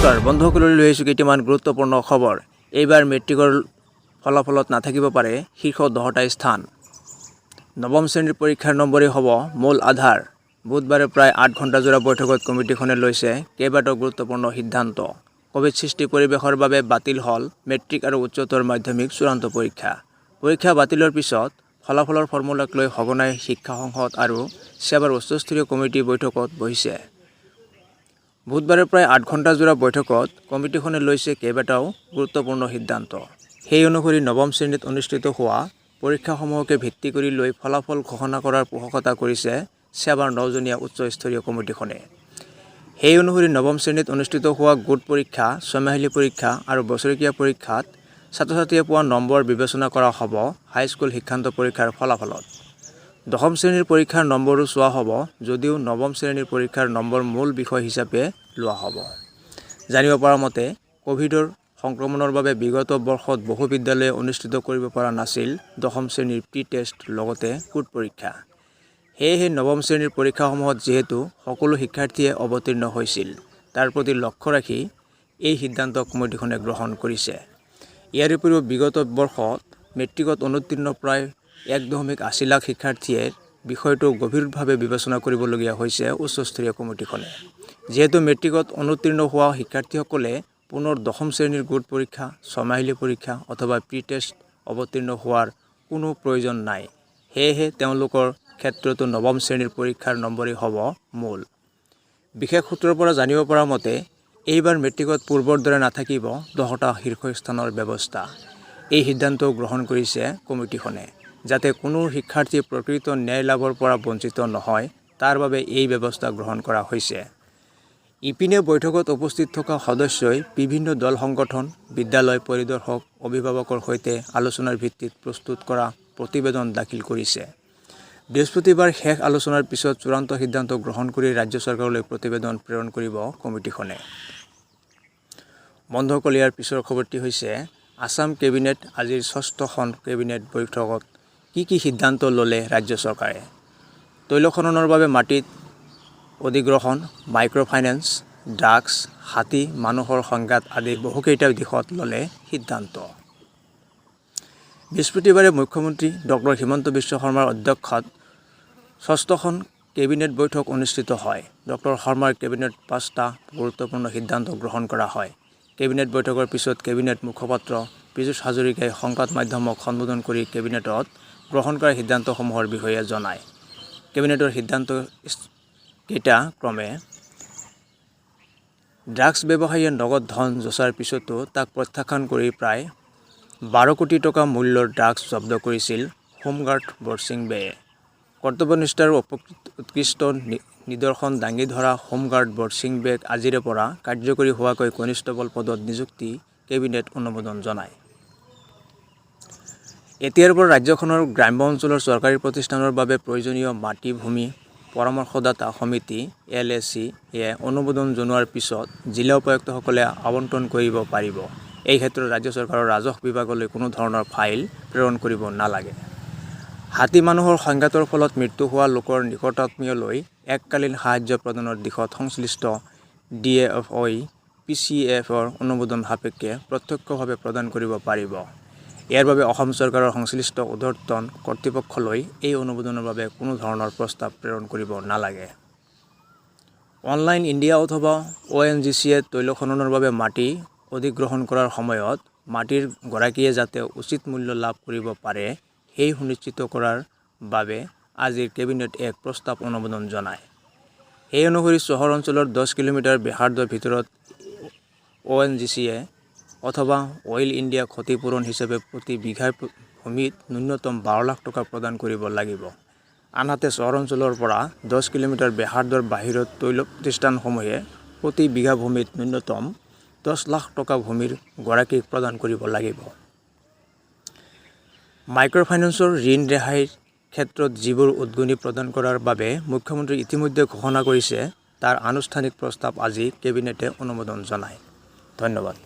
নমস্কাৰ বন্ধুসকললৈ লৈ আহিছোঁ কেইটামান গুৰুত্বপূৰ্ণ খবৰ। এইবাৰ মেট্ৰিকৰ ফলাফলত নাথাকিব পাৰে শীৰ্ষ 10টা স্থান। নৱম শ্ৰেণীৰ পৰীক্ষাৰ নম্বৰেই হ'ব মূল আধাৰ। বুধবাৰে প্ৰায় 8 ঘণ্টাজোৰা বৈঠকত কমিটিখনে লৈছে কেইবাটাও গুৰুত্বপূৰ্ণ সিদ্ধান্ত। কোভিড সৃষ্টি পৰিৱেশৰ বাবে বাতিল হ'ল মেট্ৰিক আৰু উচ্চতৰ মাধ্যমিক চূড়ান্ত পৰীক্ষা। পৰীক্ষা বাতিলৰ পিছত ফলাফলৰ ফৰ্মুলাক লৈ সঘনাই শিক্ষা সংসদ আৰু সেৱাৰ উচ্চস্তৰীয় কমিটি বৈঠকত বহিছে। বুধবাৰে প্ৰায় 8 ঘণ্টাজোৰা বৈঠকত কমিটিখনে লৈছে কেইবাটাও গুৰুত্বপূৰ্ণ সিদ্ধান্ত। সেই অনুসৰি নৱম শ্ৰেণীত অনুষ্ঠিত হোৱা পৰীক্ষাসমূহকে ভিত্তি কৰি লৈ ফলাফল ঘোষণা কৰাৰ পোষকতা কৰিছে সেৱাৰ 9জনীয়া উচ্চস্তৰীয় কমিটিখনে। সেই অনুসৰি নৱম শ্ৰেণীত অনুষ্ঠিত হোৱা গোট পৰীক্ষা, ছয়মাহিলী পৰীক্ষা আৰু বছৰেকীয়া পৰীক্ষাত ছাত্ৰ-ছাত্ৰীয়ে পোৱা নম্বৰ বিবেচনা কৰা হ'ব হাইস্কুল শিক্ষান্ত পৰীক্ষাৰ ফলাফলত। দশম শ্ৰেণীৰ পৰীক্ষাৰ নম্বৰো চোৱা হ'ব, যদিও নৱম শ্ৰেণীৰ পৰীক্ষাৰ নম্বৰ মূল বিষয় হিচাপে লোৱা হ'ব। জানিব পৰা মতে, কোভিডৰ সংক্ৰমণৰ বাবে বিগত বৰ্ষত বহু বিদ্যালয়ে অনুষ্ঠিত কৰিব পৰা নাছিল দশম শ্ৰেণীৰ প্ৰি টেষ্ট লগতে কোট পৰীক্ষা। সেয়েহে নৱম শ্ৰেণীৰ পৰীক্ষাসমূহত যিহেতু সকলো শিক্ষাৰ্থীয়ে অৱতীৰ্ণ হৈছিল, তাৰ প্ৰতি লক্ষ্য ৰাখি এই সিদ্ধান্ত কমিটিখনে গ্ৰহণ কৰিছে। ইয়াৰ উপৰিও বিগত বৰ্ষত মেট্ৰিকত অনুত্তীৰ্ণ প্ৰায় 1.80 লাখ শিক্ষাৰ্থীয়ে বিষয়টো গভীৰভাৱে বিবেচনা কৰিবলগীয়া হৈছে উচ্চস্তৰীয় কমিটিখনে। যিহেতু মেট্ৰিকত অনুত্তীৰ্ণ হোৱা শিক্ষাৰ্থীসকলে পুনৰ দশম শ্ৰেণীৰ গোট পৰীক্ষা, ছয়মাহিলী পৰীক্ষা অথবা প্ৰি টেষ্ট অৱতীৰ্ণ হোৱাৰ কোনো প্ৰয়োজন নাই। সেয়েহে তেওঁলোকৰ ক্ষেত্ৰতো নৱম শ্ৰেণীৰ পৰীক্ষাৰ নম্বৰেই হ'ব মূল। বিশেষ সূত্ৰৰ পৰা জানিব পৰা মতে, এইবাৰ মেট্ৰিকত পূৰ্বৰ দৰে নাথাকিব 10টা শীৰ্ষস্থানৰ ব্যৱস্থা। এই সিদ্ধান্তও গ্ৰহণ কৰিছে কমিটিখনে, যাতে কোনো শিক্ষাৰ্থী প্ৰকৃত ন্যায় লাভৰ পৰা বঞ্চিত নহয়, তাৰ বাবে এই ব্যৱস্থা গ্ৰহণ কৰা হৈছে। ইপিনে বৈঠকত উপস্থিত থকা সদস্যই বিভিন্ন দল সংগঠন, বিদ্যালয় পৰিদৰ্শক, অভিভাৱকৰ সৈতে আলোচনাৰ ভিত্তিত প্ৰস্তুত কৰা প্ৰতিবেদন দাখিল কৰিছে। বৃহস্পতিবাৰ শেষ আলোচনাৰ পিছত চূড়ান্ত সিদ্ধান্ত গ্ৰহণ কৰি ৰাজ্য চৰকাৰলৈ প্ৰতিবেদন প্ৰেৰণ কৰিব কমিটিখনে। বন্ধুসকল, ইয়াৰ পিছৰ খবৰটি হৈছে আছাম কেবিনেট আজিৰ 6খন কেবিনেট বৈঠকত কি সিদ্ধান্ত ল'লে ৰাজ্য চৰকাৰে। তৈল খননৰ বাবে মাটিত অধিগ্ৰহণ, মাইক্ৰ' ফাইনেন্স, ড্ৰাগছ, হাতী মানুহৰ সংঘাত আদি বহুকেইটা দিশত ল'লে সিদ্ধান্ত। বৃহস্পতিবাৰে মুখ্যমন্ত্ৰী ডক্টৰ হিমন্ত বিশ্ব শৰ্মাৰ অধ্যক্ষতাত 6খন কেবিনেট বৈঠক অনুষ্ঠিত হয়। ডক্টৰ শৰ্মাৰ কেবিনেটত 5টা গুৰুত্বপূৰ্ণ সিদ্ধান্ত গ্ৰহণ কৰা হয়। কেবিনেট বৈঠকৰ পিছত কেবিনেট মুখপাত্ৰ পীযুষ হাজৰিকাই সংবাদ মাধ্যমক সম্বোধন কৰি কেবিনেটত গ্ৰহণ কৰা সিদ্ধান্তসমূহৰ বিষয়ে জনায়। কেবিনেটৰ সিদ্ধান্তকেইটা ক্ৰমে ড্ৰাগছ ব্যৱসায়ীয়ে নগদ ধন যচাৰ পিছতো তাক প্ৰত্যাখ্যান কৰি প্ৰায় 12 কোটি টকা মূল্যৰ ড্ৰাগছ জব্দ কৰিছিল হোমগাৰ্ড বৰছিং বেয়ে। কৰ্তব্যনিষ্ঠা আৰু উৎকৃষ্ট নিদৰ্শন দাঙি ধৰা হোমগাৰ্ড বৰছিং বেক আজিৰে পৰা কাৰ্যকৰী হোৱাকৈ কনিষ্টবল পদত নিযুক্তি কেবিনেট অনুমোদন জনায়। এতিয়াৰ পৰা ৰাজ্যখনৰ গ্ৰাম্য অঞ্চলৰ চৰকাৰী প্ৰতিষ্ঠানৰ বাবে প্ৰয়োজনীয় মাটি ভূমি পৰামৰ্শদাতা সমিতি LAC-এ অনুমোদন জনোৱাৰ পিছত জিলা উপায়ুক্তসকলে আবণ্টন কৰিব পাৰিব। এই ক্ষেত্ৰত ৰাজ্য চৰকাৰৰ ৰাজহ বিভাগলৈ কোনো ধৰণৰ ফাইল প্ৰেৰণ কৰিব নালাগে। হাতী মানুহৰ সংঘাতৰ ফলত মৃত্যু হোৱা লোকৰ নিকটাত্মীয়লৈ এককালীন সাহায্য প্ৰদানৰ দিশত সংশ্লিষ্ট DFOই PCFৰ অনুমোদন সাপেক্ষে প্ৰত্যক্ষভাৱে প্ৰদান কৰিব পাৰিব। ইয়াৰ বাবে অসম চৰকাৰৰ সংশ্লিষ্ট ঊৰ্ধ্বতন কৰ্তৃপক্ষলৈ এই অনুমোদনৰ বাবে কোনো ধৰণৰ প্ৰস্তাৱ প্ৰেৰণ কৰিব নালাগে। অনলাইন ইণ্ডিয়া অথবা ONGCয়ে তৈল খননৰ বাবে মাটি অধিগ্ৰহণ কৰাৰ সময়ত মাটিৰ গৰাকীয়ে যাতে উচিত মূল্য লাভ কৰিব পাৰে, সেই সুনিশ্চিত কৰাৰ বাবে আজিৰ কেবিনেট এক প্ৰস্তাৱ অনুমোদন জনায়। সেই অনুসৰি চহৰ অঞ্চলৰ 10 কিলোমিটাৰ ব্যাসাৰ্ধৰ ভিতৰত ONGCয়ে অথবা অইল ইণ্ডিয়া ক্ষতিপূৰণ হিচাপে প্ৰতি বিঘা ভূমিত ন্যূনতম 12 লাখ টকা প্ৰদান কৰিব লাগিব। আনহাতে চহৰ অঞ্চলৰ পৰা 10 কিলোমিটাৰ ব্যাসাৰ্ধৰ বাহিৰত তৈল প্ৰতিষ্ঠানসমূহে প্ৰতি বিঘা ভূমিত ন্যূনতম 10 লাখ টকা ভূমিৰ গৰাকীক প্ৰদান কৰিব লাগিব। মাইক্ৰ' ফাইনেন্সৰ ঋণ ৰেহাইৰ ক্ষেত্ৰত যিবোৰ উদগনি প্ৰদান কৰাৰ বাবে মুখ্যমন্ত্ৰী ইতিমধ্যে ঘোষণা কৰিছে, তাৰ আনুষ্ঠানিক প্ৰস্তাৱ আজি কেবিনেটে অনুমোদন জনায়। ধন্যবাদ।